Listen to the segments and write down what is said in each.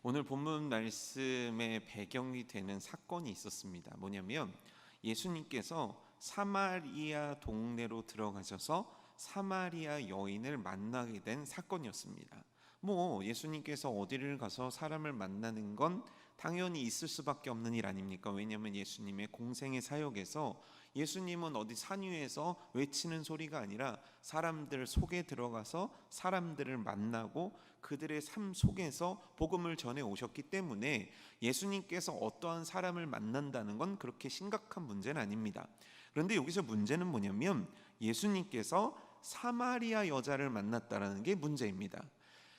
오늘 본문 말씀의 배경이 되는 사건이 있었습니다. 뭐냐면 예수님께서 사마리아 동네로 들어가셔서 사마리아 여인을 만나게 된 사건이었습니다. 예수님께서 어디를 가서 사람을 만나는 건 당연히 있을 수밖에 없는 일 아닙니까? 왜냐하면 예수님의 공생의 사역에서 예수님은 어디 산 위에서 외치는 소리가 아니라 사람들 속에 들어가서 사람들을 만나고 그들의 삶 속에서 복음을 전해 오셨기 때문에 예수님께서 어떠한 사람을 만난다는 건 그렇게 심각한 문제는 아닙니다. 그런데 여기서 문제는 뭐냐면 예수님께서 사마리아 여자를 만났다는 게 문제입니다.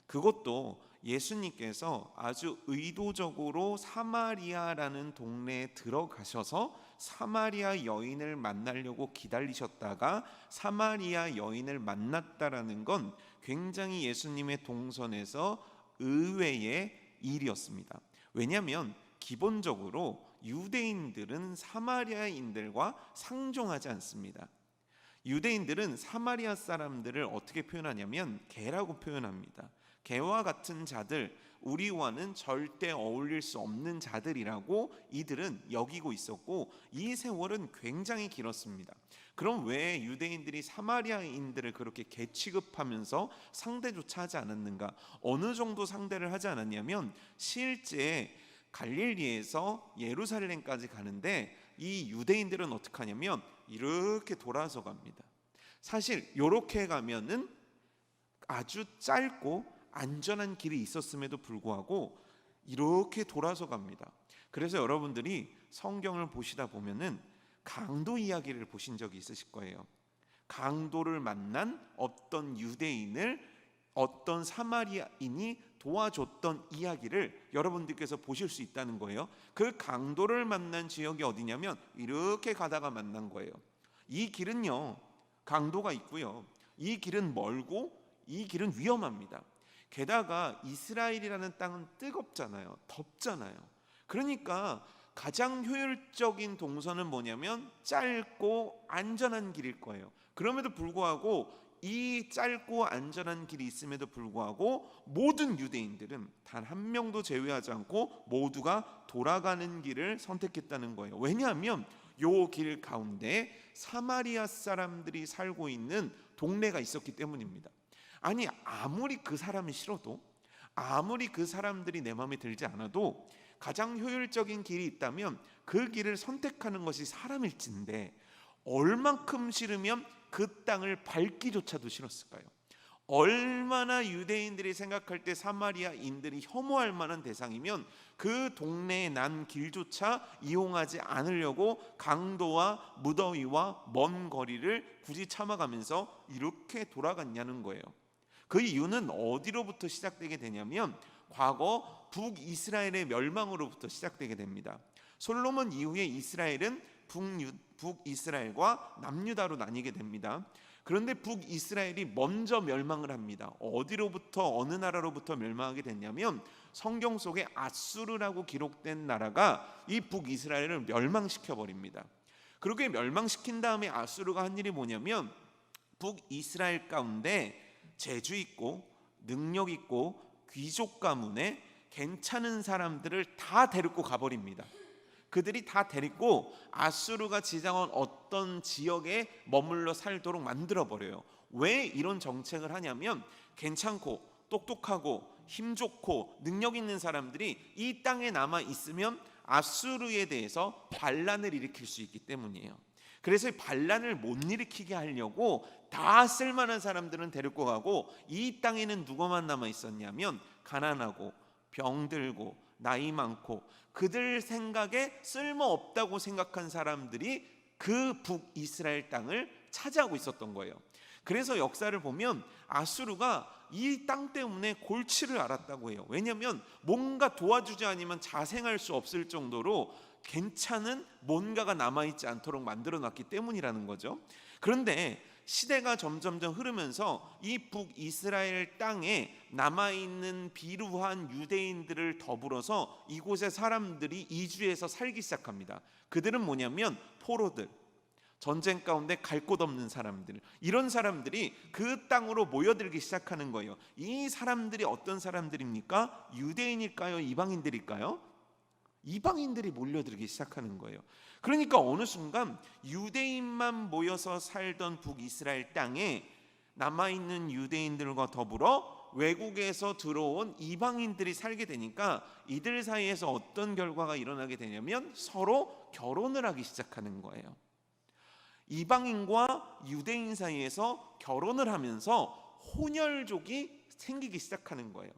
그것도 예수님께서 아주 의도적으로 사마리아라는 동네에 들어가셔서 사마리아 여인을 만나려고 기다리셨다가 사마리아 여인을 만났다라는 건 굉장히 예수님의 동선에서 의외의 일이었습니다. 왜냐하면 기본적으로 유대인들은 사마리아인들과 상종하지 않습니다. 유대인들은 사마리아 사람들을 어떻게 표현하냐면 개라고 표현합니다. 개와 같은 자들, 우리와는 절대 어울릴 수 없는 자들이라고 이들은 여기고 있었고 이 세월은 굉장히 길었습니다. 그럼 왜 유대인들이 사마리아인들을 그렇게 개 취급하면서 상대조차 하지 않았는가? 어느 정도 상대를 하지 않았냐면 실제 갈릴리에서 예루살렘까지 가는데 이 유대인들은 어떻게 하냐면 이렇게 돌아서 갑니다. 사실 이렇게 가면은 아주 짧고 안전한 길이 있었음에도 불구하고 이렇게 돌아서 갑니다. 그래서 여러분들이 성경을 보시다 보면은 강도 이야기를 보신 적이 있으실 거예요. 강도를 만난 어떤 유대인을 어떤 사마리아인이 도와줬던 이야기를 여러분들께서 보실 수 있다는 거예요. 그 강도를 만난 지역이 어디냐면 이렇게 가다가 만난 거예요. 이 길은요 강도가 있고요, 이 길은 멀고 이 길은 위험합니다. 게다가 이스라엘이라는 땅은 뜨겁잖아요, 덥잖아요. 그러니까 가장 효율적인 동선은 뭐냐면 짧고 안전한 길일 거예요. 그럼에도 불구하고 이 짧고 안전한 길이 있음에도 불구하고 모든 유대인들은 단 한 명도 제외하지 않고 모두가 돌아가는 길을 선택했다는 거예요. 왜냐하면 요 길 가운데 사마리아 사람들이 살고 있는 동네가 있었기 때문입니다. 아니 아무리 그 사람이 싫어도, 아무리 그 사람들이 내 마음에 들지 않아도 가장 효율적인 길이 있다면 그 길을 선택하는 것이 사람일진데 얼만큼 싫으면 그 땅을 밟기조차도 싫었을까요? 얼마나 유대인들이 생각할 때 사마리아인들이 혐오할 만한 대상이면 그 동네에 난 길조차 이용하지 않으려고 강도와 무더위와 먼 거리를 굳이 참아가면서 이렇게 돌아갔냐는 거예요. 그 이유는 어디로부터 시작되게 되냐면 과거 북이스라엘의 멸망으로부터 시작되게 됩니다. 솔로몬 이후에 이스라엘은 북이스라엘과 남유다로 나뉘게 됩니다. 그런데 북이스라엘이 먼저 멸망을 합니다. 어디로부터, 어느 나라로부터 멸망하게 됐냐면 성경 속에 아수르라고 기록된 나라가 이 북이스라엘을 멸망시켜 버립니다. 그렇게 멸망시킨 다음에 아수르가 한 일이 뭐냐면 북이스라엘 가운데 재주 있고 능력 있고 귀족 가문에 괜찮은 사람들을 다 데리고 가버립니다. 그들이 다 데리고 아수르가 지정한 어떤 지역에 머물러 살도록 만들어버려요. 왜 이런 정책을 하냐면 괜찮고 똑똑하고 힘 좋고 능력 있는 사람들이 이 땅에 남아 있으면 아수르에 대해서 반란을 일으킬 수 있기 때문이에요. 그래서 반란을 못 일으키게 하려고 다 쓸만한 사람들은 데리고 가고 이 땅에는 누구만 남아 있었냐면 가난하고 병들고 나이 많고 그들 생각에 쓸모없다고 생각한 사람들이 그 북이스라엘 땅을 차지하고 있었던 거예요. 그래서 역사를 보면 아수르가 이 땅 때문에 골치를 앓았다고 해요. 왜냐하면 뭔가 도와주지 않으면 자생할 수 없을 정도로 괜찮은 뭔가가 남아있지 않도록 만들어놨기 때문이라는 거죠. 그런데 시대가 점점점 흐르면서 이 북이스라엘 땅에 남아있는 비루한 유대인들을 더불어서 이곳의 사람들이 이주해서 살기 시작합니다. 그들은 뭐냐면 포로들, 전쟁 가운데 갈 곳 없는 사람들, 이런 사람들이 그 땅으로 모여들기 시작하는 거예요. 이 사람들이 어떤 사람들입니까? 유대인일까요? 이방인들일까요? 이방인들이 몰려들기 시작하는 거예요. 그러니까 어느 순간 유대인만 모여서 살던 북이스라엘 땅에 남아있는 유대인들과 더불어 외국에서 들어온 이방인들이 살게 되니까 이들 사이에서 어떤 결과가 일어나게 되냐면 서로 결혼을 하기 시작하는 거예요. 이방인과 유대인 사이에서 결혼을 하면서 혼혈족이 생기기 시작하는 거예요.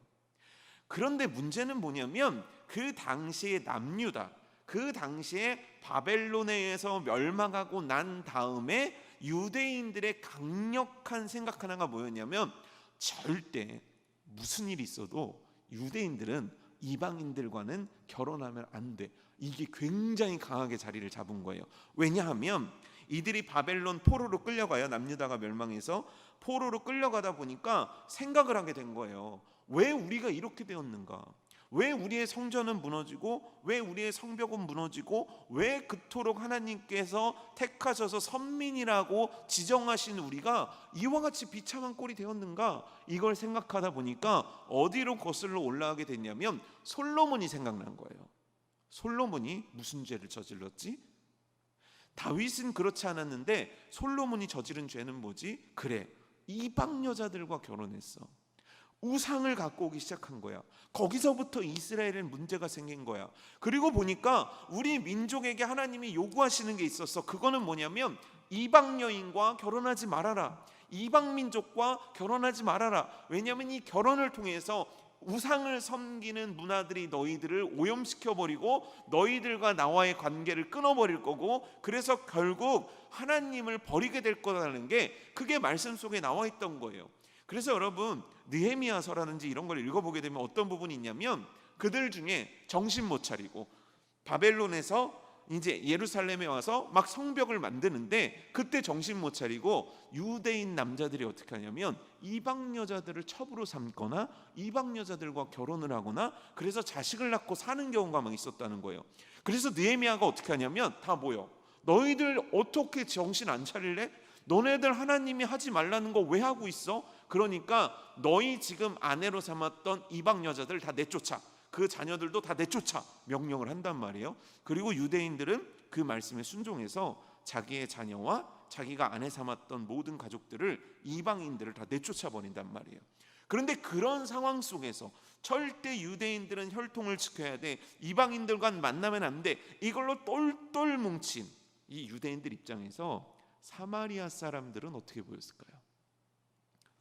그런데 문제는 뭐냐면 그 당시의 남유다, 그 당시에 바벨론에 의해서 멸망하고 난 다음에 유대인들의 강력한 생각 하나가 뭐였냐면 절대 무슨 일이 있어도 유대인들은 이방인들과는 결혼하면 안 돼. 이게 굉장히 강하게 자리를 잡은 거예요. 왜냐하면 이들이 바벨론 포로로 끌려가요. 남유다가 멸망해서 포로로 끌려가다 보니까 생각을 하게 된 거예요. 왜 우리가 이렇게 되었는가? 왜 우리의 성전은 무너지고 왜 우리의 성벽은 무너지고 왜 그토록 하나님께서 택하셔서 선민이라고 지정하신 우리가 이와 같이 비참한 꼴이 되었는가? 이걸 생각하다 보니까 어디로 거슬러 올라가게 됐냐면 솔로몬이 생각난 거예요. 솔로몬이 무슨 죄를 저질렀지? 다윗은 그렇지 않았는데 솔로몬이 저지른 죄는 뭐지? 그래, 이방 여자들과 결혼했어. 우상을 갖고 오기 시작한 거야. 거기서부터 이스라엘엔 문제가 생긴 거야. 그리고 보니까 우리 민족에게 하나님이 요구하시는 게 있었어. 그거는 뭐냐면 이방 여인과 결혼하지 말아라. 이방 민족과 결혼하지 말아라. 왜냐하면 이 결혼을 통해서 우상을 섬기는 문화들이 너희들을 오염시켜버리고 너희들과 나와의 관계를 끊어버릴 거고, 그래서 결국 하나님을 버리게 될 거라는 게 그게 말씀 속에 나와 있던 거예요. 그래서 여러분 느헤미야서라든지 이런 걸 읽어보게 되면 어떤 부분이 있냐면 그들 중에 정신 못 차리고 바벨론에서 이제 예루살렘에 와서 막 성벽을 만드는데 그때 정신 못 차리고 유대인 남자들이 어떻게 하냐면 이방 여자들을 첩으로 삼거나 이방 여자들과 결혼을 하거나 그래서 자식을 낳고 사는 경우가 막 있었다는 거예요. 그래서 느헤미야가 어떻게 하냐면 다 모여, 너희들 어떻게 정신 안 차릴래? 너네들 하나님이 하지 말라는 거 왜 하고 있어? 그러니까 너희 지금 아내로 삼았던 이방 여자들 다 내쫓아, 그 자녀들도 다 내쫓아 명령을 한단 말이에요. 그리고 유대인들은 그 말씀에 순종해서 자기의 자녀와 자기가 아내 삼았던 모든 가족들을, 이방인들을 다 내쫓아 버린단 말이에요. 그런데 그런 상황 속에서 절대 유대인들은 혈통을 지켜야 돼, 이방인들과 만나면 안 돼, 이걸로 똘똘 뭉친 이 유대인들 입장에서 사마리아 사람들은 어떻게 보였을까요?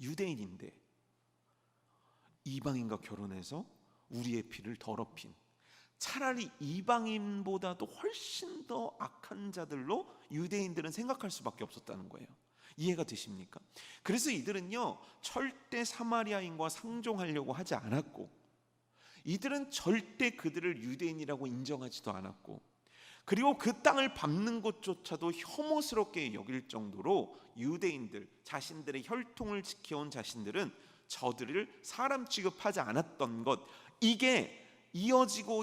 유대인인데 이방인과 결혼해서 우리의 피를 더럽힌, 차라리 이방인보다도 훨씬 더 악한 자들로 유대인들은 생각할 수밖에 없었다는 거예요. 이해가 되십니까? 그래서 이들은요 절대 사마리아인과 상종하려고 하지 않았고, 이들은 절대 그들을 유대인이라고 인정하지도 않았고, 그리고 그 땅을 밟는 것조차도 혐오스럽게 여길 정도로 유대인들, 자신들의 혈통을 지켜온 자신들은 저들을 사람 취급하지 않았던 것, 이게 이어져서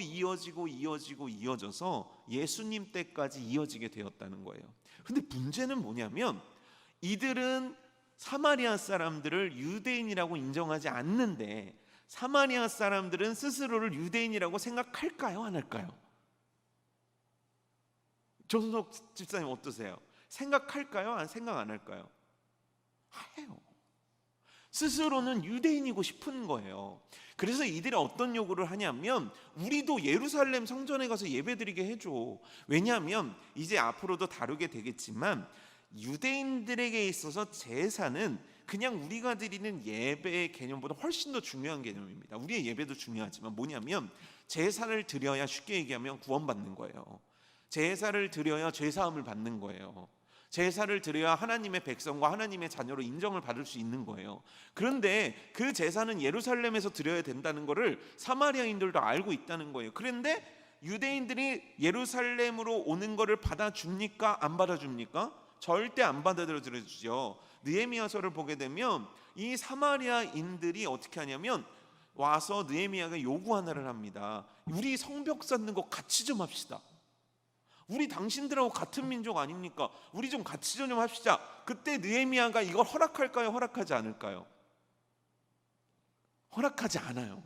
예수님 때까지 이어지게 되었다는 거예요. 근데 문제는 뭐냐면 이들은 사마리아 사람들을 유대인이라고 인정하지 않는데 사마리아 사람들은 스스로를 유대인이라고 생각할까요? 안 할까요? 조선석 집사님 어떠세요? 생각할까요? 생각 안 할까요? 해요. 스스로는 유대인이고 싶은 거예요. 그래서 이들이 어떤 요구를 하냐면 우리도 예루살렘 성전에 가서 예배드리게 해줘. 왜냐하면 이제 앞으로도 다루게 되겠지만 유대인들에게 있어서 제사는 그냥 우리가 드리는 예배의 개념보다 훨씬 더 중요한 개념입니다. 우리의 예배도 중요하지만 뭐냐면 제사를 드려야, 쉽게 얘기하면 구원받는 거예요. 제사를 드려야 죄사함을 받는 거예요. 제사를 드려야 하나님의 백성과 하나님의 자녀로 인정을 받을 수 있는 거예요. 그런데 그 제사는 예루살렘에서 드려야 된다는 것을 사마리아인들도 알고 있다는 거예요. 그런데 유대인들이 예루살렘으로 오는 것을 받아줍니까? 안 받아줍니까? 절대 안 받아들여주죠. 느헤미야서를 보게 되면 이 사마리아인들이 어떻게 하냐면 와서 느헤미야가 요구 하나를 합니다. 우리 성벽 쌓는 거 같이 좀 합시다. 우리 당신들하고 같은 민족 아닙니까? 우리 좀 같이 좀 합시다. 그때 느헤미야가 이걸 허락할까요? 허락하지 않을까요? 허락하지 않아요.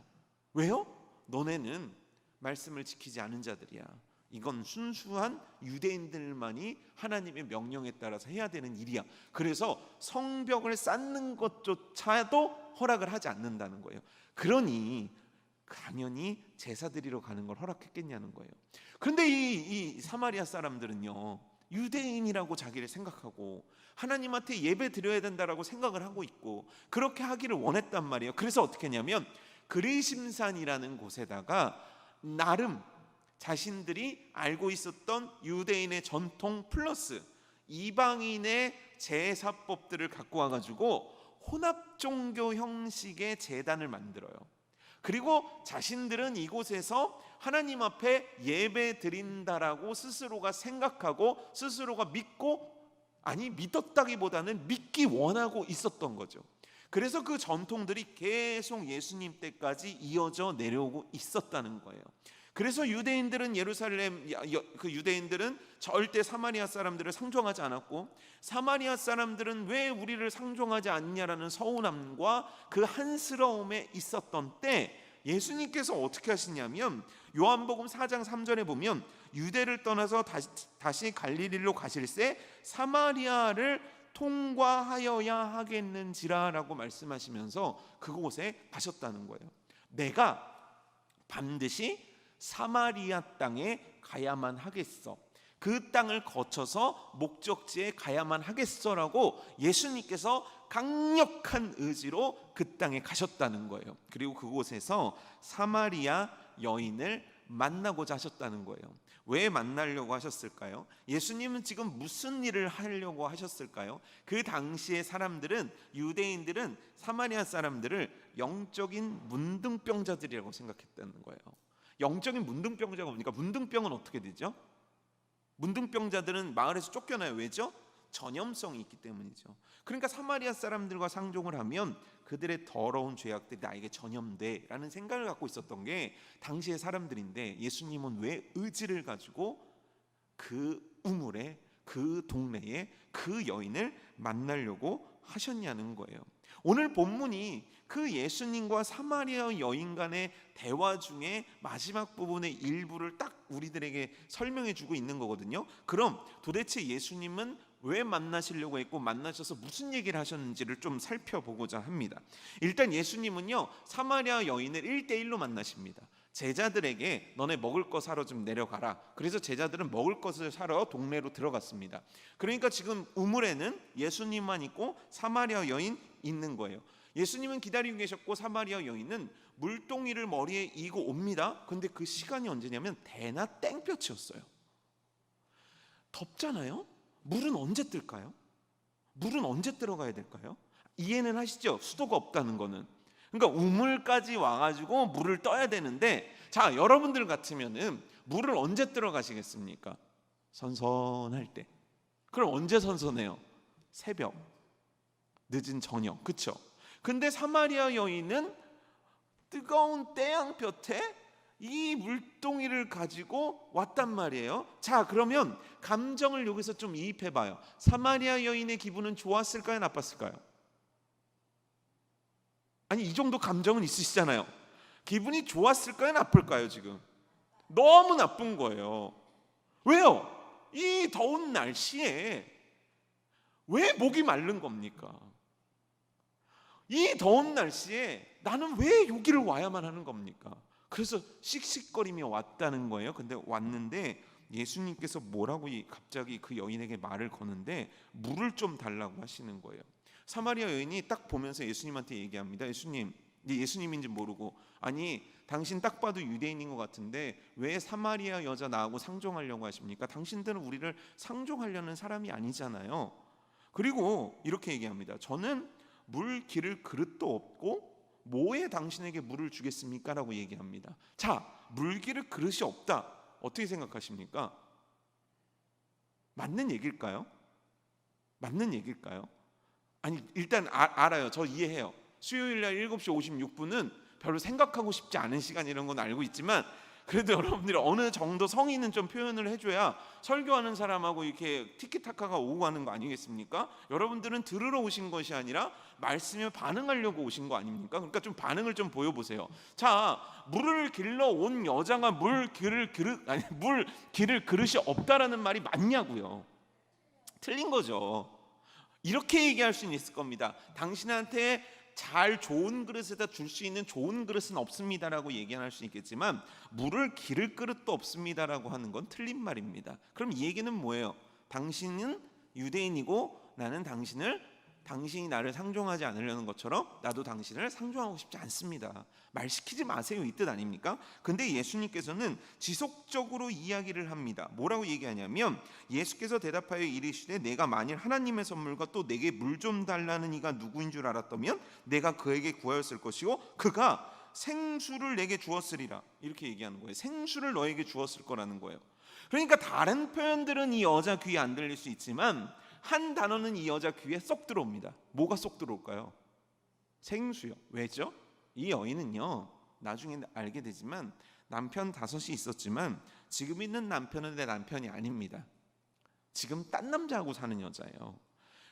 왜요? 너네는 말씀을 지키지 않은 자들이야. 이건 순수한 유대인들만이 하나님의 명령에 따라서 해야 되는 일이야. 그래서 성벽을 쌓는 것조차도 허락을 하지 않는다는 거예요. 그러니 당연히 제사 드리러 가는 걸 허락했겠냐는 거예요. 그런데 이 사마리아 사람들은요, 유대인이라고 자기를 생각하고 하나님한테 예배 드려야 된다라고 생각을 하고 있고 그렇게 하기를 원했단 말이에요. 그래서 어떻게 했냐면 그리심산이라는 곳에다가 나름 자신들이 알고 있었던 유대인의 전통 플러스 이방인의 제사법들을 갖고 와가지고 혼합 종교 형식의 제단을 만들어요. 그리고 자신들은 이곳에서 하나님 앞에 예배 드린다라고 스스로가 생각하고 스스로가 믿고, 아니 믿었다기보다는 믿기 원하고 있었던 거죠. 그래서 그 전통들이 계속 예수님 때까지 이어져 내려오고 있었다는 거예요. 그래서 유대인들은 그 유대인들은 절대 사마리아 사람들을 상종하지 않았고, 사마리아 사람들은 왜 우리를 상종하지 않냐라는 서운함과 그 한스러움에 있었던 때 예수님께서 어떻게 하시냐면 요한복음 4장 3절에 보면 유대를 떠나서 다시 갈릴리로 가실새 사마리아를 통과하여야 하겠는지라라고 말씀하시면서 그곳에 가셨다는 거예요. 내가 반드시 사마리아 땅에 가야만 하겠어, 그 땅을 거쳐서 목적지에 가야만 하겠어라고 예수님께서 강력한 의지로 그 땅에 가셨다는 거예요. 그리고 그곳에서 사마리아 여인을 만나고자 하셨다는 거예요. 왜 만나려고 하셨을까요? 예수님은 지금 무슨 일을 하려고 하셨을까요? 그 당시의 사람들은, 유대인들은 사마리아 사람들을 영적인 문둥병자들이라고 생각했다는 거예요. 영적인 문둥병자가 뭡니까? 문둥병은 어떻게 되죠? 문둥병자들은 마을에서 쫓겨나요. 왜죠? 전염성이 있기 때문이죠. 그러니까 사마리아 사람들과 상종을 하면 그들의 더러운 죄악들이 나에게 전염돼 라는 생각을 갖고 있었던 게 당시의 사람들인데, 예수님은 왜 의지를 가지고 그 우물에, 그 동네에 그 여인을 만나려고 하셨냐는 거예요. 오늘 본문이 그 예수님과 사마리아 여인 간의 대화 중에 마지막 부분의 일부를 딱 우리들에게 설명해 주고 있는 거거든요. 그럼 도대체 예수님은 왜 만나시려고 했고 만나셔서 무슨 얘기를 하셨는지를 좀 살펴보고자 합니다. 일단 예수님은요, 사마리아 여인을 1대1로 만나십니다. 제자들에게 너네 먹을 거 사러 좀 내려가라. 그래서 제자들은 먹을 것을 사러 동네로 들어갔습니다. 그러니까 지금 우물에는 예수님만 있고 사마리아 여인 있는 거예요. 예수님은 기다리고 계셨고 사마리아 여인은 물동이를 머리에 이고 옵니다. 근데 그 시간이 언제냐면 대낮 땡볕이었어요. 덥잖아요. 물은 언제 뜰까요? 물은 언제 들어가야 될까요? 이해는 하시죠? 수도가 없다는 거는. 그러니까 우물까지 와가지고 물을 떠야 되는데, 자, 여러분들 같으면은 물을 언제 들어가시겠습니까? 선선할 때. 그럼 언제 선선해요? 새벽, 늦은 저녁, 그렇죠? 근데 사마리아 여인은 뜨거운 태양볕에 이 물동이를 가지고 왔단 말이에요. 자, 그러면 감정을 여기서 좀 이입해봐요. 사마리아 여인의 기분은 좋았을까요? 나빴을까요? 아니, 이 정도 감정은 있으시잖아요. 기분이 좋았을까요? 나쁠까요? 지금 너무 나쁜 거예요. 왜요? 이 더운 날씨에 왜 목이 마른 겁니까? 이 더운 날씨에 나는 왜 여기를 와야만 하는 겁니까? 그래서 씩씩거리며 왔다는 거예요. 근데 왔는데 예수님께서 뭐라고 갑자기 그 여인에게 말을 거는데 물을 좀 달라고 하시는 거예요. 사마리아 여인이 딱 보면서 예수님한테 얘기합니다. 예수님, 예수님인지 모르고, 아니 당신 딱 봐도 유대인인 것 같은데 왜 사마리아 여자 나하고 상종하려고 하십니까? 당신들은 우리를 상종하려는 사람이 아니잖아요. 그리고 이렇게 얘기합니다. 저는 물 기를 그릇도 없고 뭐에 당신에게 물을 주겠습니까? 라고 얘기합니다. 자, 물 기를 그릇이 없다. 어떻게 생각하십니까? 맞는 얘기일까요? 맞는 얘기일까요? 아니, 일단 알아요. 저 이해해요. 수요일날 7시 56분은 별로 생각하고 싶지 않은 시간 이런 건 알고 있지만 그래도 여러분들이 어느 정도 성의는 좀 표현을 해줘야 설교하는 사람하고 이렇게 티키타카가 오고 가는 거 아니겠습니까? 여러분들은 들으러 오신 것이 아니라 말씀에 반응하려고 오신 거 아닙니까? 그러니까 좀 반응을 좀 보여보세요. 자, 물을 길러 온 여자가 물 기를 그릇이 없다라는 말이 맞냐고요? 틀린 거죠. 이렇게 얘기할 수는 있을 겁니다. 당신한테 잘 좋은 그릇에다 줄 수 있는 좋은 그릇은 없습니다라고 얘기할 수 있겠지만 물을 기를 그릇도 없습니다라고 하는 건 틀린 말입니다. 그럼 이 얘기는 뭐예요? 당신은 유대인이고 나는 당신이 나를 상종하지 않으려는 것처럼 나도 당신을 상종하고 싶지 않습니다. 말 시키지 마세요, 이 뜻 아닙니까? 근데 예수님께서는 지속적으로 이야기를 합니다. 뭐라고 얘기하냐면 예수께서 대답하여 이르시되 내가 만일 하나님의 선물과 또 내게 물 좀 달라는 이가 누구인 줄 알았다면 내가 그에게 구하였을 것이요 그가 생수를 내게 주었으리라. 이렇게 얘기하는 거예요. 생수를 너에게 주었을 거라는 거예요. 그러니까 다른 표현들은 이 여자 귀에 안 들릴 수 있지만 한 단어는 이 여자 귀에 쏙 들어옵니다. 뭐가 쏙 들어올까요? 생수요. 왜죠? 이 여인은요, 나중에 알게 되지만 남편 5이 있었지만 지금 있는 남편은 내 남편이 아닙니다. 지금 딴 남자하고 사는 여자예요.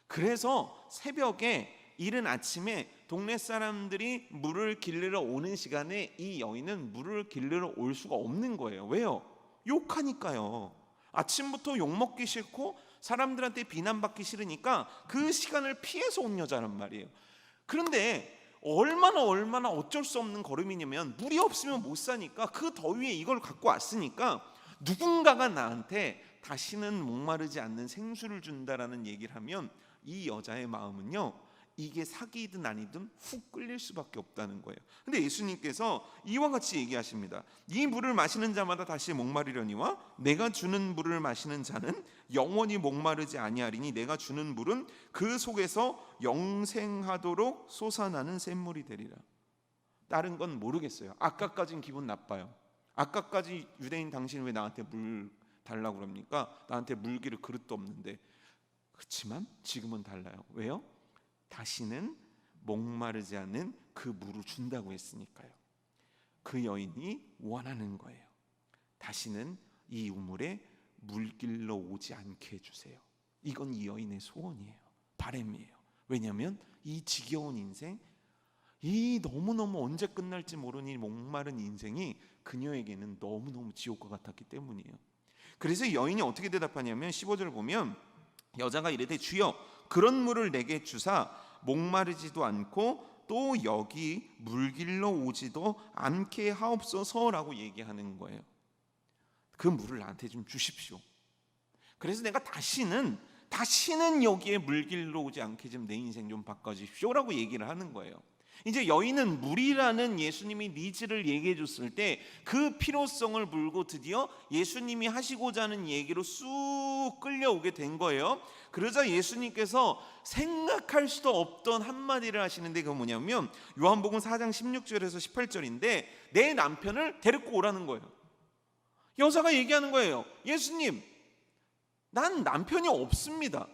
그래서 새벽에 이른 아침에 동네 사람들이 물을 길르러 오는 시간에 이 여인은 물을 길르러 올 수가 없는 거예요. 왜요? 욕하니까요. 아침부터 욕먹기 싫고 사람들한테 비난받기 싫으니까 그 시간을 피해서 온 여자란 말이에요. 그런데 얼마나 어쩔 수 없는 걸음이냐면 물이 없으면 못 사니까 그 더위에 이걸 갖고 왔으니까 누군가가 나한테 다시는 목마르지 않는 생수를 준다라는 얘기를 하면 이 여자의 마음은요, 이게 사기든 아니든 훅 끌릴 수밖에 없다는 거예요. 근데 예수님께서 이와 같이 얘기하십니다. 이 물을 마시는 자마다 다시 목마르려니와 내가 주는 물을 마시는 자는 영원히 목마르지 아니하리니 내가 주는 물은 그 속에서 영생하도록 솟아나는 샘물이 되리라. 다른 건 모르겠어요. 아까까진 기분 나빠요. 아까까지 유대인 당신 왜 나한테 물 달라고 그럽니까? 나한테 물 기를 그릇도 없는데. 그렇지만 지금은 달라요. 왜요? 다시는 목마르지 않은 그 물을 준다고 했으니까요. 그 여인이 원하는 거예요. 다시는 이 우물에 물길러 오지 않게 해주세요. 이건 이 여인의 소원이에요. 바람이에요. 왜냐하면 이 지겨운 인생, 이 너무너무 언제 끝날지 모르는 목마른 인생이 그녀에게는 너무너무 지옥과 같았기 때문이에요. 그래서 여인이 어떻게 대답하냐면 15절 보면 여자가 이르되 주여 그런 물을 내게 주사 목마르지도 않고 또 여기 물길러 오지도 않게 하옵소서라고 얘기하는 거예요. 그 물을 나한테 좀 주십시오. 그래서 내가 다시는 여기에 물길러 오지 않게 좀 내 인생 좀 바꿔주십시오라고 얘기를 하는 거예요. 이제 여인은 물이라는 예수님이 니즈를 얘기해 줬을 때 그 필요성을 물고 드디어 예수님이 하시고자 하는 얘기로 쑥 끌려오게 된 거예요. 그러자 예수님께서 생각할 수도 없던 한마디를 하시는데 그건 뭐냐면 요한복음 4장 16절에서 18절인데 내 남편을 데리고 오라는 거예요. 여자가 얘기하는 거예요. 예수님, 난 남편이 없습니다.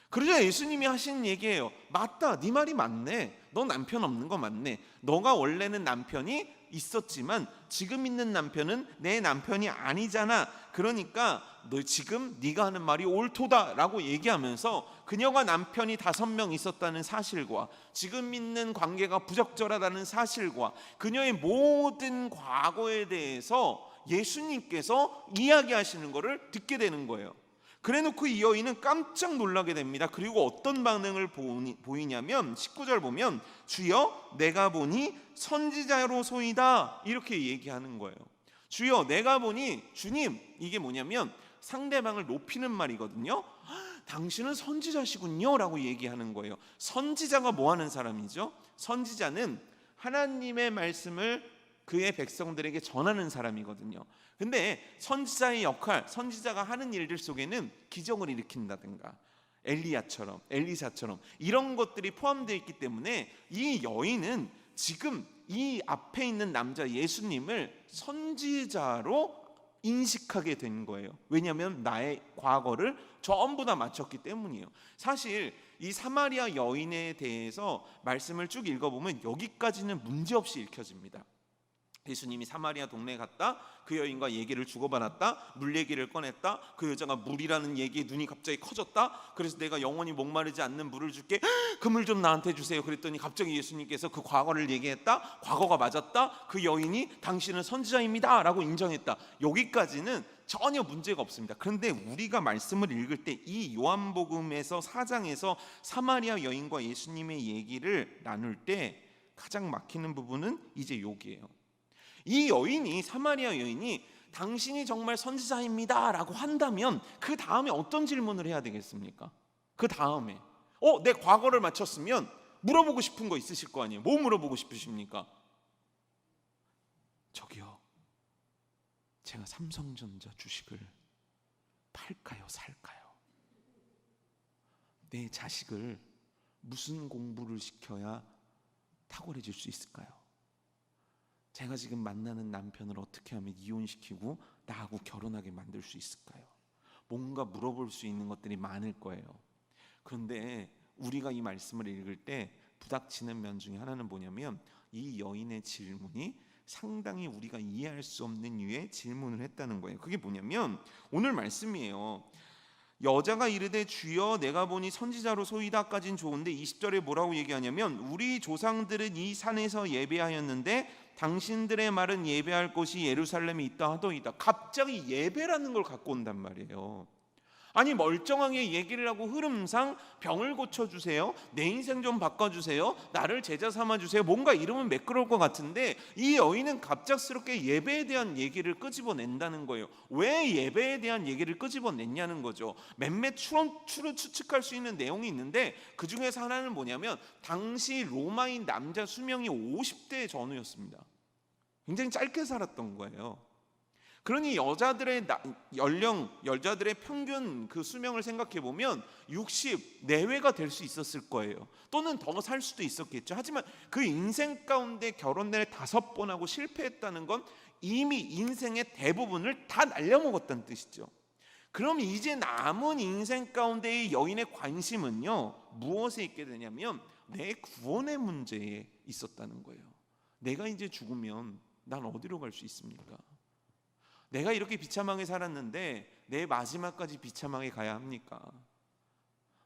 그러자 예수님이 하시는 얘기예요. 맞다, 네 말이 맞네. 너 남편 없는 거 맞네. 너가 원래는 남편이 있었지만 지금 있는 남편은 내 남편이 아니잖아. 그러니까 너 지금 네가 하는 말이 옳도다라고 얘기하면서 그녀가 남편이 5명 있었다는 사실과 지금 있는 관계가 부적절하다는 사실과 그녀의 모든 과거에 대해서 예수님께서 이야기하시는 것을 듣게 되는 거예요. 그래놓고 이 여인은 깜짝 놀라게 됩니다. 그리고 어떤 반응을 보이냐면 19절 보면 주여 내가 보니 선지자로소이다 이렇게 얘기하는 거예요. 주여 내가 보니, 주님, 이게 뭐냐면 상대방을 높이는 말이거든요. 당신은 선지자시군요 라고 얘기하는 거예요. 선지자가 뭐 하는 사람이죠? 선지자는 하나님의 말씀을 그의 백성들에게 전하는 사람이거든요. 근데 선지자의 역할, 선지자가 하는 일들 속에는 기적을 일으킨다든가 엘리사처럼 이런 것들이 포함되어 있기 때문에 이 여인은 지금 이 앞에 있는 남자 예수님을 선지자로 인식하게 된 거예요. 왜냐하면 나의 과거를 전부 다 맞췄기 때문이에요. 사실 이 사마리아 여인에 대해서 말씀을 쭉 읽어보면 여기까지는 문제없이 읽혀집니다. 예수님이 사마리아 동네에 갔다 그 여인과 얘기를 주고받았다. 물 얘기를 꺼냈다. 그 여자가 물이라는 얘기에 눈이 갑자기 커졌다. 그래서 내가 영원히 목마르지 않는 물을 줄게, 그 물 좀 나한테 주세요. 그랬더니 갑자기 예수님께서 그 과거를 얘기했다. 과거가 맞았다. 그 여인이 당신은 선지자입니다 라고 인정했다. 여기까지는 전혀 문제가 없습니다. 그런데 우리가 말씀을 읽을 때 이 요한복음에서 4장에서 사마리아 여인과 예수님의 얘기를 나눌 때 가장 막히는 부분은 이제 여기예요. 이 여인이, 사마리아 여인이 당신이 정말 선지자입니다 라고 한다면 그 다음에 어떤 질문을 해야 되겠습니까? 그 다음에 내 과거를 맞췄으면 물어보고 싶은 거 있으실 거 아니에요. 뭐 물어보고 싶으십니까? 저기요, 제가 삼성전자 주식을 팔까요, 살까요? 내 자식을 무슨 공부를 시켜야 탁월해질 수 있을까요? 제가 지금 만나는 남편을 어떻게 하면 이혼시키고 나하고 결혼하게 만들 수 있을까요? 뭔가 물어볼 수 있는 것들이 많을 거예요. 그런데 우리가 이 말씀을 읽을 때 부닥치는 면 중에 하나는 뭐냐면 이 여인의 질문이 상당히 우리가 이해할 수 없는 이유의 질문을 했다는 거예요. 그게 뭐냐면 오늘 말씀이에요. 여자가 이르되 주여 내가 보니 선지자로 소이다까진 좋은데 20절에 뭐라고 얘기하냐면 우리 조상들은 이 산에서 예배하였는데 당신들의 말은 예배할 곳이 예루살렘에 있다 하더이다. 갑자기 예배라는 걸 갖고 온단 말이에요. 아니, 멀쩡하게 얘기를 하고 흐름상 병을 고쳐주세요, 내 인생 좀 바꿔주세요, 나를 제자 삼아주세요, 뭔가 이러면 매끄러울 것 같은데 이 여인은 갑작스럽게 예배에 대한 얘기를 끄집어낸다는 거예요. 왜 예배에 대한 얘기를 끄집어냈냐는 거죠. 몇몇 추로 추측할 수 있는 내용이 있는데 그 중에서 하나는 뭐냐면 당시 로마인 남자 수명이 50대 전후였습니다. 굉장히 짧게 살았던 거예요. 그러니 여자들의 여자들의 평균 그 수명을 생각해 보면 60 내외가 될 수 있었을 거예요. 또는 더 살 수도 있었겠죠. 하지만 그 인생 가운데 결혼을 5번 하고 실패했다는 건 이미 인생의 대부분을 다 날려먹었다는 뜻이죠. 그럼 이제 남은 인생 가운데의 여인의 관심은요, 무엇에 있게 되냐면 내 구원의 문제에 있었다는 거예요. 내가 이제 죽으면 난 어디로 갈 수 있습니까? 내가 이렇게 비참하게 살았는데 내 마지막까지 비참하게 가야 합니까?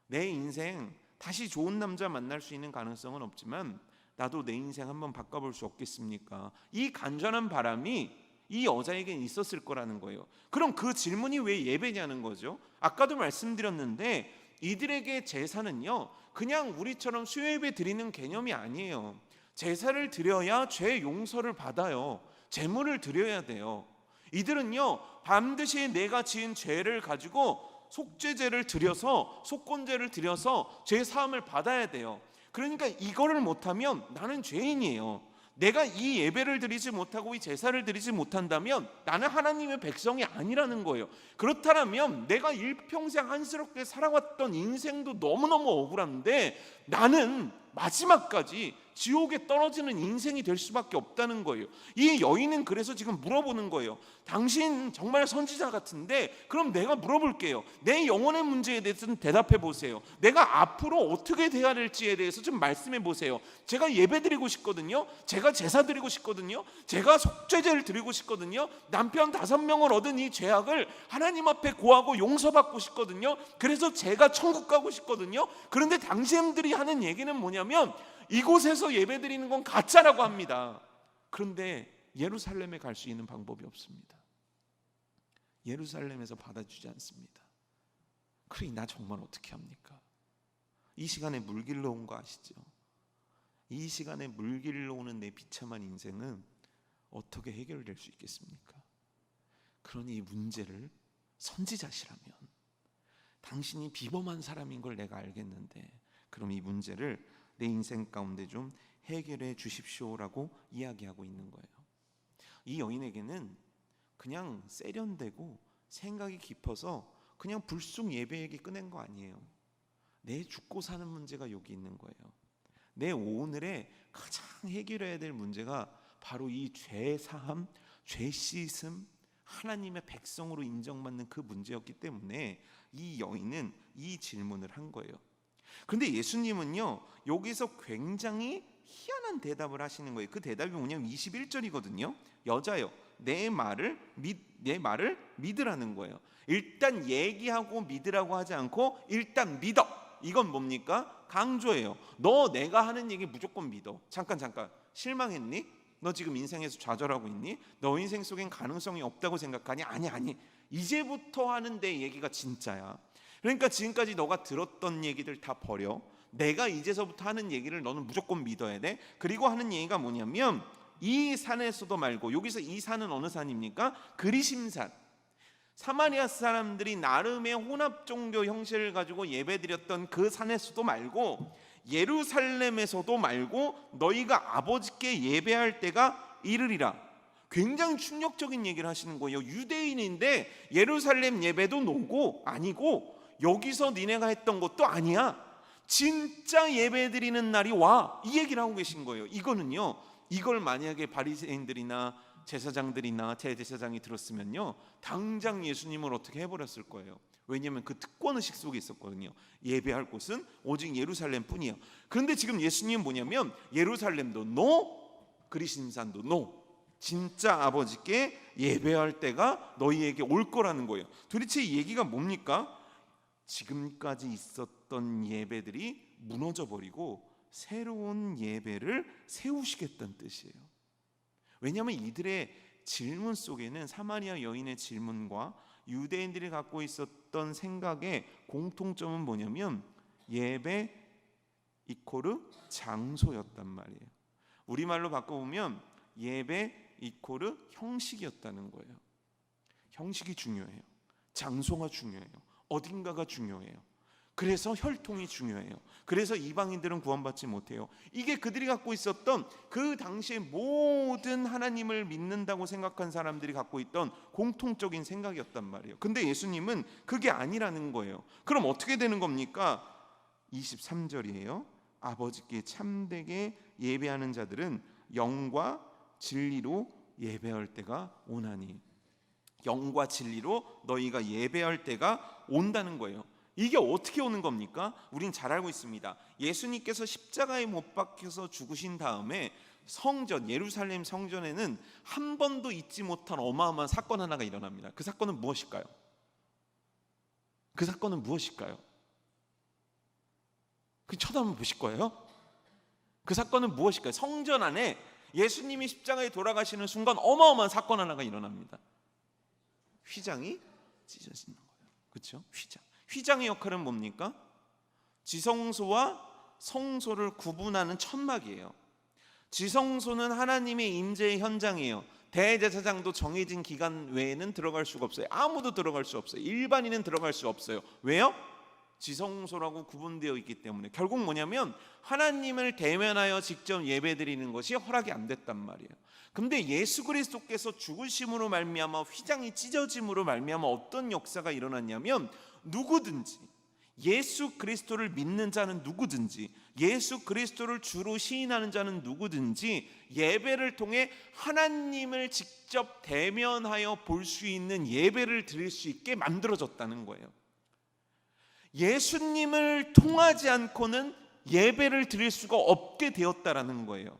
내 인생 다시 좋은 남자 만날 수 있는 가능성은 없지만 나도 내 인생 한번 바꿔볼 수 없겠습니까? 이 간절한 바람이 이 여자에겐 있었을 거라는 거예요. 그럼 그 질문이 왜 예배냐는 거죠. 아까도 말씀드렸는데 이들에게 제사는요, 그냥 우리처럼 수요예배 드리는 개념이 아니에요. 제사를 드려야 죄 용서를 받아요. 제물을 드려야 돼요. 이들은요, 반드시 내가 지은 죄를 가지고 속죄제를 드려서, 속건제를 드려서 죄 사함을 받아야 돼요. 그러니까 이거를 못하면 나는 죄인이에요. 내가 이 예배를 드리지 못하고 이 제사를 드리지 못한다면 나는 하나님의 백성이 아니라는 거예요. 그렇다면 내가 일평생 한스럽게 살아왔던 인생도 너무너무 억울한데 나는 마지막까지 지옥에 떨어지는 인생이 될 수밖에 없다는 거예요. 이 여인은 그래서 지금 물어보는 거예요. 당신 정말 선지자 같은데 그럼 내가 물어볼게요. 내 영혼의 문제에 대해서는 대답해 보세요. 내가 앞으로 어떻게 돼야 될지에 대해서 좀 말씀해 보세요. 제가 예배 드리고 싶거든요. 제가 제사 드리고 싶거든요. 제가 속죄제를 드리고 싶거든요. 남편 5명을 얻은 이 죄악을 하나님 앞에 고하고 용서받고 싶거든요. 그래서 제가 천국 가고 싶거든요. 그런데 당신들이 하는 얘기는 뭐냐면 이곳에서 예배드리는 건 가짜라고 합니다. 그런데 예루살렘에 갈 수 있는 방법이 없습니다. 예루살렘에서 받아주지 않습니다. 그러니 나 정말 어떻게 합니까? 이 시간에 물길로 온 거 아시죠? 이 시간에 물길로 오는 내 비참한 인생은 어떻게 해결될 수 있겠습니까? 그러니 이 문제를 선지자시라면 당신이 비범한 사람인 걸 내가 알겠는데 그럼 이 문제를 내 인생 가운데 좀 해결해 주십시오라고 이야기하고 있는 거예요. 이 여인에게는 그냥 세련되고 생각이 깊어서 그냥 불쑥 예배 얘기 꺼낸 거 아니에요. 내 죽고 사는 문제가 여기 있는 거예요. 내 오늘에 가장 해결해야 될 문제가 바로 이 죄 사함, 죄 씻음, 하나님의 백성으로 인정받는 그 문제였기 때문에 이 여인은 이 질문을 한 거예요. 그런데 예수님은요, 여기서 굉장히 희한한 대답을 하시는 거예요. 그 대답이 뭐냐면 21절이거든요. 여자여, 내 말을 믿으라는 거예요. 일단 얘기하고 믿으라고 하지 않고 일단 믿어. 이건 뭡니까? 강조예요. 너 내가 하는 얘기 무조건 믿어. 잠깐 실망했니? 너 지금 인생에서 좌절하고 있니? 너 인생 속엔 가능성이 없다고 생각하니? 아니 이제부터 하는 내 얘기가 진짜야. 그러니까 지금까지 너가 들었던 얘기들 다 버려. 내가 이제서부터 하는 얘기를 너는 무조건 믿어야 돼. 그리고 하는 얘기가 뭐냐면 이 산에서도 말고, 여기서 이 산은 어느 산입니까? 그리심산. 사마리아 사람들이 나름의 혼합 종교 형식을 가지고 예배드렸던 그 산에서도 말고, 예루살렘에서도 말고 너희가 아버지께 예배할 때가 이르리라. 굉장히 충격적인 얘기를 하시는 거예요. 유대인인데 예루살렘 예배도 아니고 여기서 니네가 했던 것도 아니야. 진짜 예배드리는 날이 와. 이 얘기를 하고 계신 거예요. 이걸 만약에 바리새인들이나 제사장들이나 대제사장이 들었으면요, 당장 예수님을 어떻게 해버렸을 거예요. 왜냐하면 그 특권의식 속에 있었거든요. 예배할 곳은 오직 예루살렘뿐이에요. 그런데 지금 예수님은 뭐냐면 예루살렘도 그리심산도 진짜 아버지께 예배할 때가 너희에게 올 거라는 거예요. 도대체 이 얘기가 뭡니까? 지금까지 있었던 예배들이 무너져 버리고 새로운 예배를 세우시겠다는 뜻이에요. 왜냐하면 이들의 질문 속에는 사마리아 여인의 질문과 유대인들이 갖고 있었던 생각의 공통점은 뭐냐면 예배 이코르 장소였단 말이에요. 우리말로 바꿔보면 예배 이코르 형식이었다는 거예요. 형식이 중요해요. 장소가 중요해요. 어딘가가 중요해요. 그래서 혈통이 중요해요. 그래서 이방인들은 구원받지 못해요. 이게 그들이 갖고 있었던 그 당시에 모든 하나님을 믿는다고 생각한 사람들이 갖고 있던 공통적인 생각이었단 말이에요. 근데 예수님은 그게 아니라는 거예요. 그럼 어떻게 되는 겁니까? 23절이에요. 아버지께 참되게 예배하는 자들은 영과 진리로 예배할 때가 오나니. 영과 진리로 너희가 예배할 때가 온다는 거예요. 이게 어떻게 오는 겁니까? 우린 잘 알고 있습니다. 예수님께서 십자가에 못 박혀서 죽으신 다음에 성전, 예루살렘 성전에는 한 번도 잊지 못한 어마어마한 사건 하나가 일어납니다. 그 사건은 무엇일까요? 그 쳐다보면 보실 거예요? 그 사건은 무엇일까요? 성전 안에 예수님이 십자가에 돌아가시는 순간 어마어마한 사건 하나가 일어납니다. 휘장이 찢어지는 거예요. 그렇죠? 휘장의 역할은 뭡니까? 지성소와 성소를 구분하는 천막이에요. 지성소는 하나님의 임재의 현장이에요. 대제사장도 정해진 기간 외에는 들어갈 수가 없어요. 아무도 들어갈 수 없어요. 일반인은 들어갈 수 없어요. 왜요? 지성소라고 구분되어 있기 때문에. 결국 뭐냐면 하나님을 대면하여 직접 예배드리는 것이 허락이 안 됐단 말이에요. 근데 예수 그리스도께서 죽으심으로 말미암아 휘장이 찢어짐으로 말미암아 어떤 역사가 일어났냐면, 누구든지 예수 그리스도를 믿는 자는 누구든지, 예수 그리스도를 주로 시인하는 자는 누구든지 예배를 통해 하나님을 직접 대면하여 볼 수 있는 예배를 드릴 수 있게 만들어졌다는 거예요. 예수님을 통하지 않고는 예배를 드릴 수가 없게 되었다라는 거예요.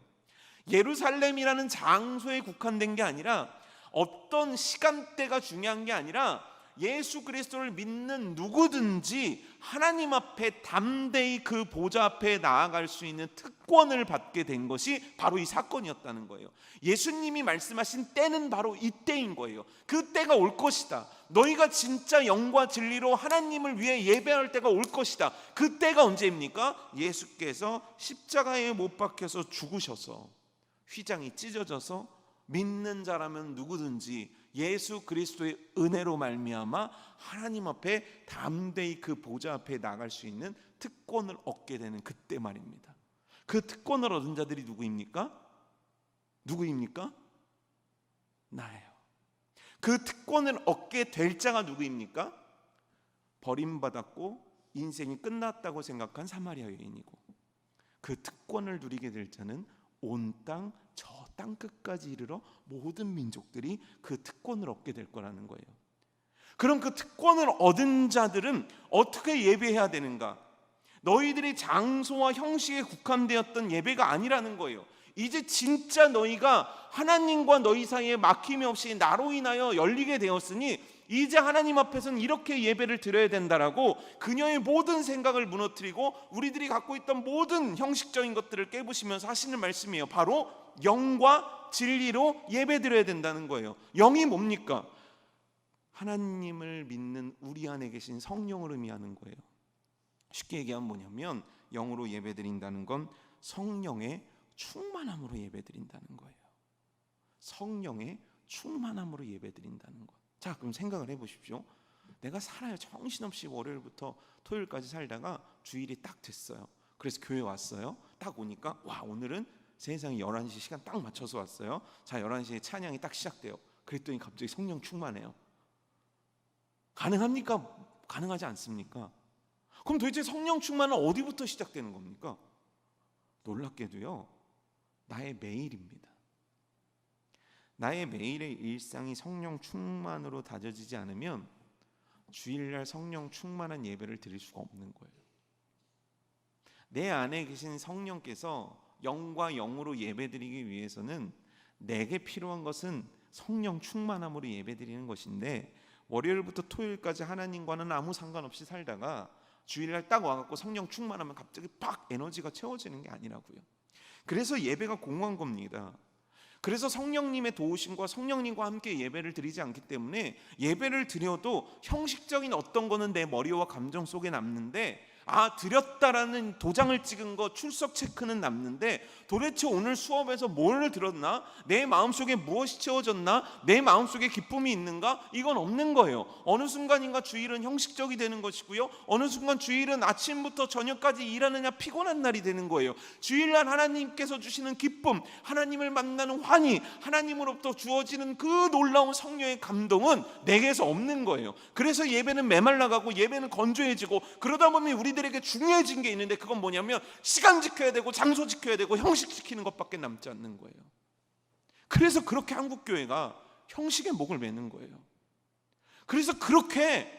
예루살렘이라는 장소에 국한된 게 아니라, 어떤 시간대가 중요한 게 아니라, 예수 그리스도를 믿는 누구든지 하나님 앞에 담대히 그 보좌 앞에 나아갈 수 있는 특권을 받게 된 것이 바로 이 사건이었다는 거예요. 예수님이 말씀하신 때는 바로 이 때인 거예요. 그 때가 올 것이다. 너희가 진짜 영과 진리로 하나님을 위해 예배할 때가 올 것이다. 그 때가 언제입니까? 예수께서 십자가에 못 박혀서 죽으셔서 휘장이 찢어져서 믿는 자라면 누구든지 예수 그리스도의 은혜로 말미암아 하나님 앞에 담대히 그 보좌 앞에 나갈 수 있는 특권을 얻게 되는 그때 말입니다. 그 특권을 얻은 자들이 누구입니까? 나예요. 그 특권을 얻게 될 자가 누구입니까? 버림받았고 인생이 끝났다고 생각한 사마리아 여인이고, 그 특권을 누리게 될 자는 온 땅, 저 땅 끝까지 이르러 모든 민족들이 그 특권을 얻게 될 거라는 거예요. 그럼 그 특권을 얻은 자들은 어떻게 예배해야 되는가? 너희들이 장소와 형식에 국한되었던 예배가 아니라는 거예요. 이제 진짜 너희가 하나님과 너희 사이에 막힘이 없이 나로 인하여 열리게 되었으니 이제 하나님 앞에서는 이렇게 예배를 드려야 된다라고 그녀의 모든 생각을 무너뜨리고 우리들이 갖고 있던 모든 형식적인 것들을 깨부시면서 하시는 말씀이에요. 바로 영과 진리로 예배 드려야 된다는 거예요. 영이 뭡니까? 하나님을 믿는 우리 안에 계신 성령을 의미하는 거예요. 쉽게 얘기하면 뭐냐면 영으로 예배 드린다는 건 성령의 충만함으로 예배 드린다는 거예요. 성령의 충만함으로 예배 드린다는 것. 자, 그럼 생각을 해보십시오. 내가 살아요. 정신없이 월요일부터 토요일까지 살다가 주일이 딱 됐어요. 그래서 교회 왔어요. 딱 오니까 와, 오늘은 세상에 11시 시간 딱 맞춰서 왔어요. 자, 11시에 찬양이 딱 시작돼요. 그랬더니 갑자기 성령 충만해요. 가능합니까? 가능하지 않습니까? 그럼 도대체 성령 충만은 어디부터 시작되는 겁니까? 놀랍게도요, 나의 매일입니다. 나의 매일의 일상이 성령 충만으로 다져지지 않으면 주일날 성령 충만한 예배를 드릴 수가 없는 거예요. 내 안에 계신 성령께서 영과 영으로 예배드리기 위해서는 내게 필요한 것은 성령 충만함으로 예배드리는 것인데, 월요일부터 토요일까지 하나님과는 아무 상관없이 살다가 주일날 딱 와갖고 성령 충만하면 갑자기 팍 에너지가 채워지는 게 아니라고요. 그래서 예배가 공허한 겁니다. 그래서 성령님의 도우심과 성령님과 함께 예배를 드리지 않기 때문에 예배를 드려도 형식적인 어떤 거는 내 머리와 감정 속에 남는데, 드렸다라는 도장을 찍은 거 출석 체크는 남는데 도대체 오늘 수업에서 뭘 들었나? 내 마음속에 무엇이 채워졌나? 내 마음속에 기쁨이 있는가? 이건 없는 거예요. 어느 순간인가 주일은 형식적이 되는 것이고요, 어느 순간 주일은 아침부터 저녁까지 일하느냐 피곤한 날이 되는 거예요. 주일날 하나님께서 주시는 기쁨, 하나님을 만나는 환희, 하나님으로부터 주어지는 그 놀라운 성령의 감동은 내게서 없는 거예요. 그래서 예배는 메말라가고 예배는 건조해지고, 그러다 보면 우리들에게 중요해진 게 있는데 그건 뭐냐면 시간 지켜야 되고 장소 지켜야 되고 형식 지키는 것밖에 남지 않는 거예요. 그래서 그렇게 한국교회가 형식에 목을 매는 거예요. 그래서 그렇게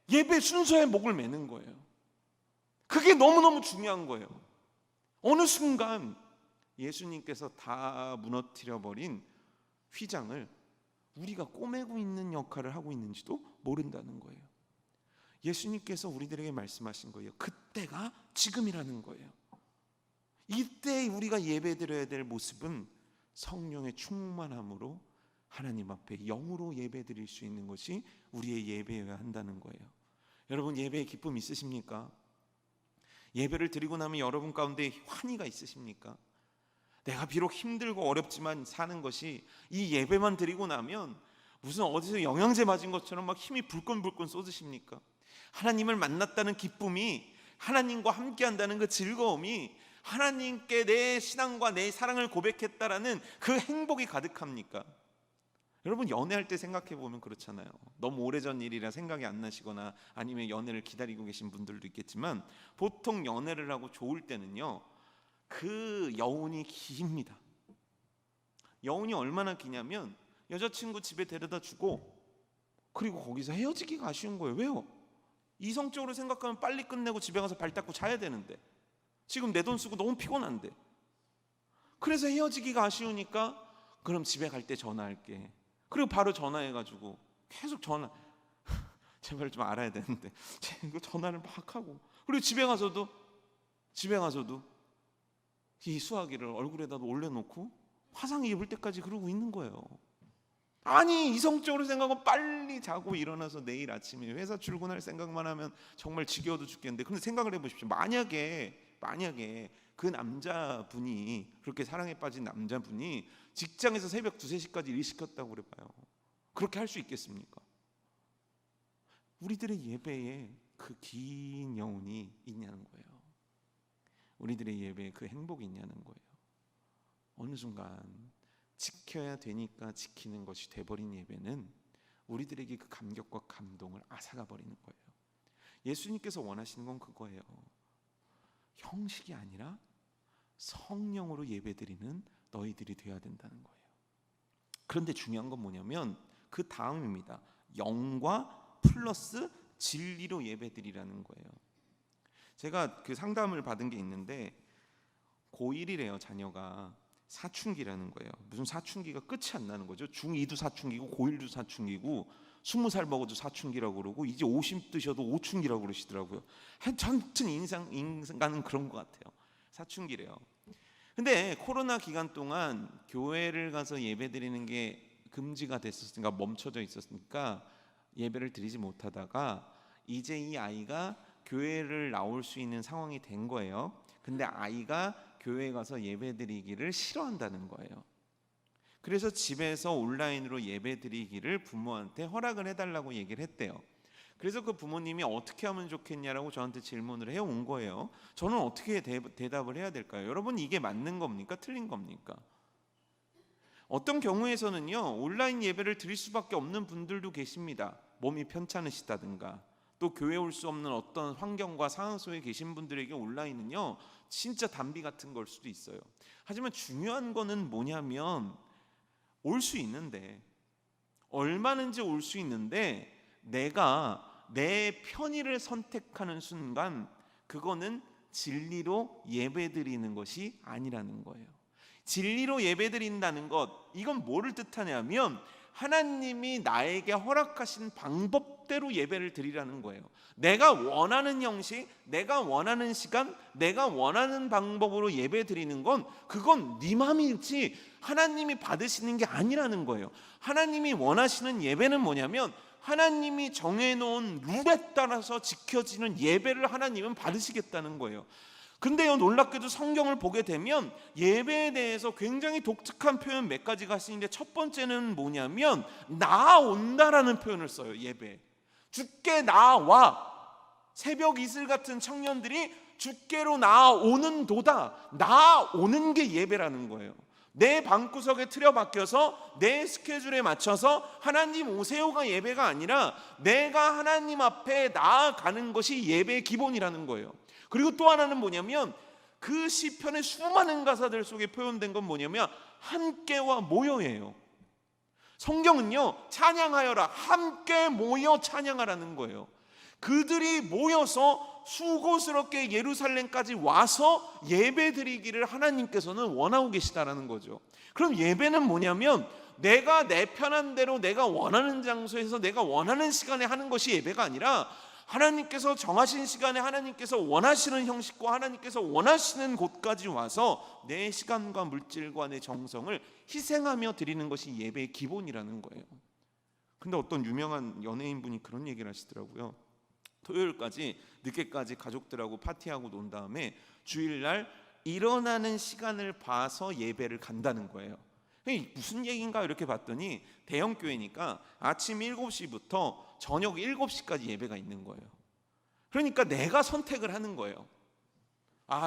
예배 순서에 목을 매는 거예요. 그게 너무너무 중요한 거예요. 어느 순간 예수님께서 다 무너뜨려버린 휘장을 우리가 꼬매고 있는 역할을 하고 있는지도 모른다는 거예요. 예수님께서 우리들에게 말씀하신 거예요. 그때가 지금이라는 거예요. 이때 우리가 예배드려야 될 모습은 성령의 충만함으로 하나님 앞에 영으로 예배드릴 수 있는 것이 우리의 예배여야 한다는 거예요. 여러분, 예배의 기쁨 있으십니까? 예배를 드리고 나면 여러분 가운데 환희가 있으십니까? 내가 비록 힘들고 어렵지만 사는 것이 이 예배만 드리고 나면 무슨 어디서 영양제 맞은 것처럼 막 힘이 불끈불끈 쏟으십니까? 하나님을 만났다는 기쁨이, 하나님과 함께한다는 그 즐거움이, 하나님께 내 신앙과 내 사랑을 고백했다라는 그 행복이 가득합니까? 여러분, 연애할 때 생각해 보면 그렇잖아요. 너무 오래전 일이라 생각이 안 나시거나 아니면 연애를 기다리고 계신 분들도 있겠지만, 보통 연애를 하고 좋을 때는요, 그 여운이 깁니다. 여운이 얼마나 기냐면 여자친구 집에 데려다 주고 그리고 거기서 헤어지기가 아쉬운 거예요. 왜요? 이성적으로 생각하면 빨리 끝내고 집에 가서 발 닦고 자야 되는데, 지금 내 돈 쓰고 너무 피곤한데, 그래서 헤어지기가 아쉬우니까 그럼 집에 갈 때 전화할게. 그리고 바로 전화해가지고 계속 전화 제발 좀 알아야 되는데 전화를 막 하고, 그리고 집에 가서도 이 수화기를 얼굴에다 올려놓고 화상 입을 때까지 그러고 있는 거예요. 아니, 이성적으로 생각하면 빨리 자고 일어나서 내일 아침에 회사 출근할 생각만 하면 정말 지겨워도 죽겠는데, 근데 생각을 해보십시오. 만약에 그 남자분이, 그렇게 사랑에 빠진 남자분이 직장에서 새벽 2, 3시까지 일 시켰다고 그래봐요. 그렇게 할 수 있겠습니까? 우리들의 예배에 그 긴 여운이 있냐는 거예요. 우리들의 예배에 그 행복이 있냐는 거예요. 어느 순간 지켜야 되니까 지키는 것이 돼버린 예배는 우리들에게 그 감격과 감동을 앗아가 버리는 거예요. 예수님께서 원하시는 건 그거예요. 형식이 아니라 성령으로 예배드리는 너희들이 되어야 된다는 거예요. 그런데 중요한 건 뭐냐면 그 다음입니다. 영과 플러스 진리로 예배드리라는 거예요. 제가 그 상담을 받은 게 있는데 고1이래요, 자녀가. 사춘기라는 거예요. 무슨 사춘기가 끝이 안 나는 거죠. 중2도 사춘기고 고1도 사춘기고 20살 먹어도 사춘기라고 그러고 이제 50 드셔도 오춘기라고 그러시더라고요. 전bütün 인간은 그런 것 같아요. 사춘기래요. 근데 코로나 기간 동안 교회를 가서 예배 드리는 게 금지가 됐었으니까, 멈춰져 있었으니까 예배를 드리지 못하다가 이제 이 아이가 교회를 나올 수 있는 상황이 된 거예요. 근데 아이가 교회에 가서 예배 드리기를 싫어한다는 거예요. 그래서 집에서 온라인으로 예배 드리기를 부모한테 허락을 해달라고 얘기를 했대요. 그래서 그 부모님이 어떻게 하면 좋겠냐라고 저한테 질문을 해온 거예요. 저는 어떻게 대답을 해야 될까요? 여러분, 이게 맞는 겁니까? 틀린 겁니까? 어떤 경우에서는요, 온라인 예배를 드릴 수밖에 없는 분들도 계십니다. 몸이 편찮으시다든가, 또 교회 올 수 없는 어떤 환경과 상황 속에 계신 분들에게 온라인은요 진짜 단비 같은 걸 수도 있어요. 하지만 중요한 거는 뭐냐면, 올 수 있는데, 얼마든지 올 수 있는데, 내가 내 편의를 선택하는 순간 그거는 진리로 예배드리는 것이 아니라는 거예요. 진리로 예배드린다는 것, 이건 뭐를 뜻하냐면 하나님이 나에게 허락하신 방법대로 예배를 드리라는 거예요. 내가 원하는 형식, 내가 원하는 시간, 내가 원하는 방법으로 예배 드리는 건 그건 네 맘이지 하나님이 받으시는 게 아니라는 거예요. 하나님이 원하시는 예배는 뭐냐면 하나님이 정해놓은 룰에 따라서 지켜지는 예배를 하나님은 받으시겠다는 거예요. 근데요, 놀랍게도 성경을 보게 되면 예배에 대해서 굉장히 독특한 표현 몇 가지가 하시는데, 첫 번째는 뭐냐면 나아온다라는 표현을 써요. 예배, 주께 나와. 새벽 이슬 같은 청년들이 주께로 나아오는 도다. 나아오는 게 예배라는 거예요. 내 방구석에 틀어박혀서 내 스케줄에 맞춰서 하나님 오세요가 예배가 아니라 내가 하나님 앞에 나아가는 것이 예배의 기본이라는 거예요. 그리고 또 하나는 뭐냐면, 그 시편의 수많은 가사들 속에 표현된 건 뭐냐면 함께와 모여예요. 성경은요, 찬양하여라, 함께 모여 찬양하라는 거예요. 그들이 모여서 수고스럽게 예루살렘까지 와서 예배드리기를 하나님께서는 원하고 계시다라는 거죠. 그럼 예배는 뭐냐면 내가 내 편한 대로 내가 원하는 장소에서 내가 원하는 시간에 하는 것이 예배가 아니라, 하나님께서 정하신 시간에 하나님께서 원하시는 형식과 하나님께서 원하시는 곳까지 와서 내 시간과 물질과 내 정성을 희생하며 드리는 것이 예배의 기본이라는 거예요. 근데 어떤 유명한 연예인분이 그런 얘기를 하시더라고요. 토요일까지 늦게까지 가족들하고 파티하고 논 다음에 주일날 일어나는 시간을 봐서 예배를 간다는 거예요. 무슨 얘기인가 이렇게 봤더니 대형 교회니까 아침 7시부터 저녁 7시까지 예배가 있는 거예요. 그러니까 내가 선택을 하는 거예요.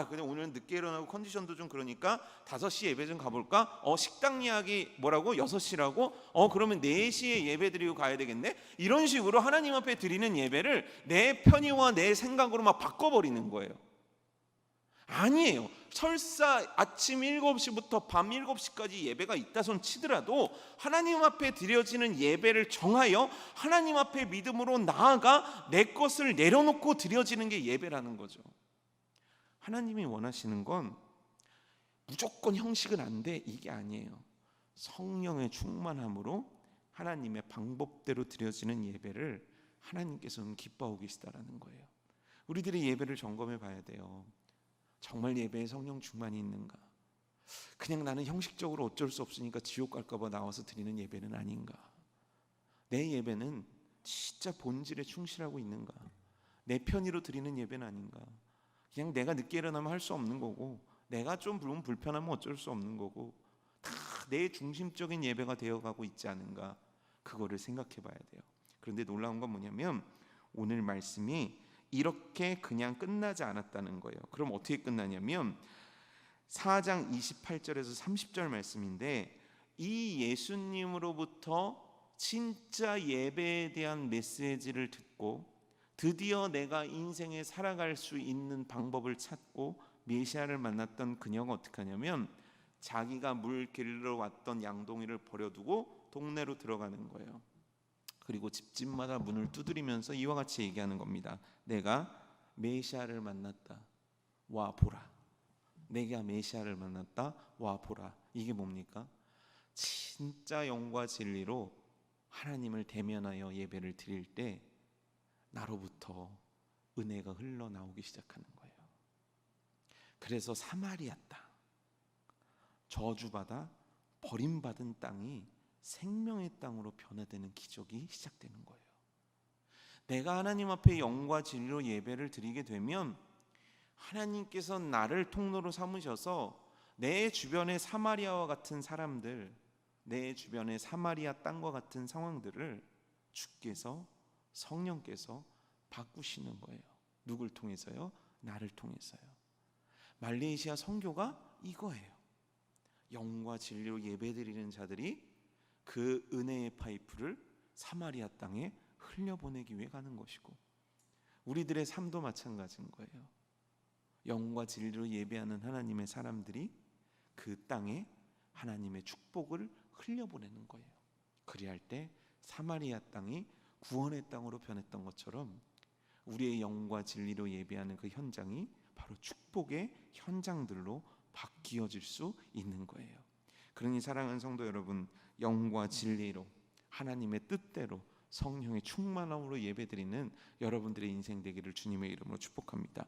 그냥 오늘은 늦게 일어나고 컨디션도 좀 그러니까 5시 예배 좀 가볼까? 식당 예약이 뭐라고? 6시라고? 그러면 4시에 예배 드리고 가야 되겠네? 이런 식으로 하나님 앞에 드리는 예배를 내 편의와 내 생각으로 막 바꿔버리는 거예요. 아니에요. 설사 아침 7시부터 밤 7시까지 예배가 있다 손 치더라도 하나님 앞에 드려지는 예배를 정하여 하나님 앞에 믿음으로 나아가 내 것을 내려놓고 드려지는 게 예배라는 거죠. 하나님이 원하시는 건 무조건 형식은 안 돼, 이게 아니에요. 성령의 충만함으로 하나님의 방법대로 드려지는 예배를 하나님께서는 기뻐하고 계시다라는 거예요. 우리들이 예배를 점검해 봐야 돼요. 정말 예배에 성령 충만이 있는가? 그냥 나는 형식적으로 어쩔 수 없으니까 지옥 갈까 봐 나와서 드리는 예배는 아닌가? 내 예배는 진짜 본질에 충실하고 있는가? 내 편의로 드리는 예배는 아닌가? 그냥 내가 늦게 일어나면 할 수 없는 거고, 내가 좀 불편하면 어쩔 수 없는 거고, 다 내 중심적인 예배가 되어가고 있지 않은가? 그거를 생각해 봐야 돼요. 그런데 놀라운 건 뭐냐면 오늘 말씀이 이렇게 그냥 끝나지 않았다는 거예요. 그럼 어떻게 끝나냐면 4장 28절에서 30절 말씀인데, 이 예수님으로부터 진짜 예배에 대한 메시지를 듣고 드디어 내가 인생에 살아갈 수 있는 방법을 찾고 메시아를 만났던 그녀가 어떻게 하냐면 자기가 물 길러 왔던 양동이를 버려두고 동네로 들어가는 거예요. 그리고 집집마다 문을 두드리면서 이와 같이 얘기하는 겁니다. 내가 메시아를 만났다. 와 보라. 내가 메시아를 만났다. 와 보라. 이게 뭡니까? 진짜 영과 진리로 하나님을 대면하여 예배를 드릴 때 나로부터 은혜가 흘러나오기 시작하는 거예요. 그래서 사마리아 땅, 저주받아 버림받은 땅이 생명의 땅으로 변화되는 기적이 시작되는 거예요. 내가 하나님 앞에 영과 진리로 예배를 드리게 되면 하나님께서 나를 통로로 삼으셔서 내 주변의 사마리아와 같은 사람들, 내 주변의 사마리아 땅과 같은 상황들을 주께서, 성령께서 바꾸시는 거예요. 누굴 통해서요? 나를 통해서요. 말레이시아 선교가 이거예요. 영과 진리로 예배드리는 자들이 그 은혜의 파이프를 사마리아 땅에 흘려보내기 위해 가는 것이고, 우리들의 삶도 마찬가지인 거예요. 영과 진리로 예배하는 하나님의 사람들이 그 땅에 하나님의 축복을 흘려보내는 거예요. 그리할 때 사마리아 땅이 구원의 땅으로 변했던 것처럼 우리의 영과 진리로 예배하는 그 현장이 바로 축복의 현장들로 바뀌어질 수 있는 거예요. 그러니 사랑하는 성도 여러분, 영과 진리로 하나님의 뜻대로 성령의 충만함으로 예배드리는 여러분들의 인생 되기를 주님의 이름으로 축복합니다.